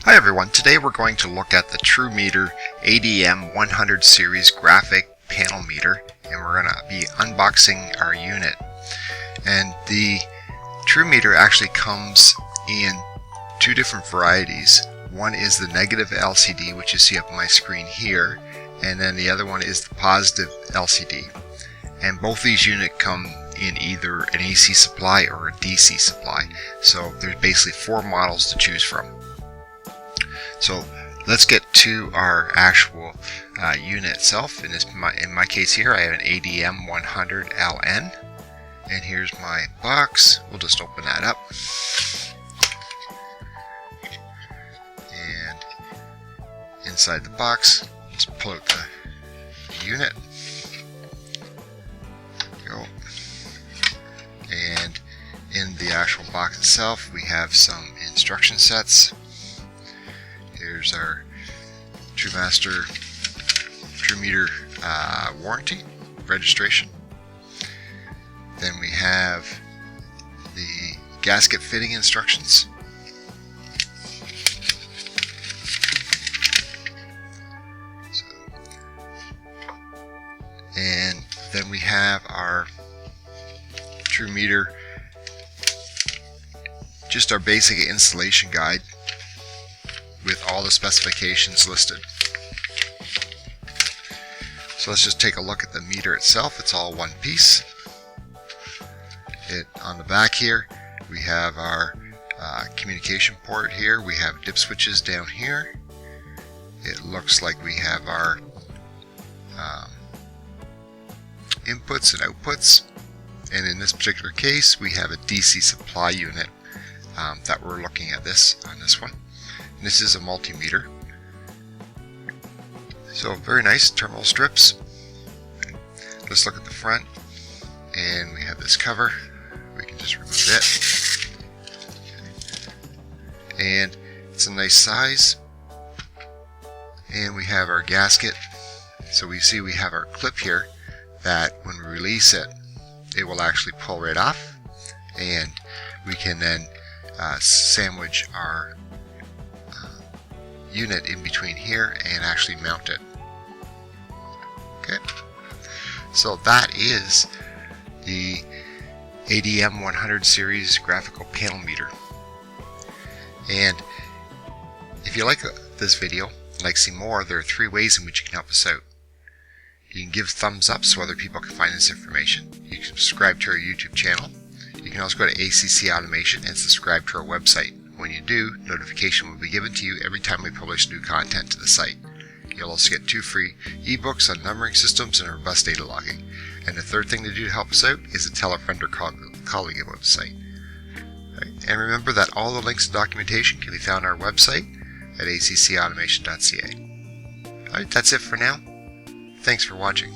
Hi everyone, today we're going to look at the Trumeter ADM100 series graphic panel meter, and we're going to be unboxing our unit. And the Trumeter actually comes in two different varieties. One is the negative LCD, which you see up on my screen here, and then the other one is the positive LCD. And both these units come in either an AC supply or a DC supply. So there's basically four models to choose from. So let's get to our actual unit itself. In my case here, I have an ADM100 LN, and here's my box. We'll just open that up, and inside the box, let's pull out the unit. There we go. And in the actual box itself, we have some instruction sets. Here's our Trumeter warranty registration. Then we have the gasket fitting instructions. And then we have our Trumeter, just our basic installation guide with all the specifications listed. So let's just take a look at the meter itself. It's all one piece. On the back here, we have our communication port here. We have dip switches down here. It looks like we have our inputs and outputs. And in this particular case, we have a DC supply unit that we're looking at on this one. This is a multimeter. So very nice terminal strips. Let's look at the front, and we have this cover. We can just remove it. And it's a nice size. And we have our gasket. So we see we have our clip here that when we release it, it will actually pull right off, and we can then sandwich our unit in between here and actually mount it. Okay, so that is the ADM100 series graphical panel meter. And if you like this video and like to see more, there are three ways in which you can help us out. You can give thumbs up so other people can find this information. You can subscribe to our YouTube channel. You can also go to ACC Automation and subscribe to our website. When you do, notification will be given to you every time we publish new content to the site. You'll also get 2 free ebooks on numbering systems and robust data logging. And the third thing to do to help us out is to tell a friend or colleague about the site. Right. And remember that all the links and documentation can be found on our website at accautomation.ca. Alright, that's it for now. Thanks for watching.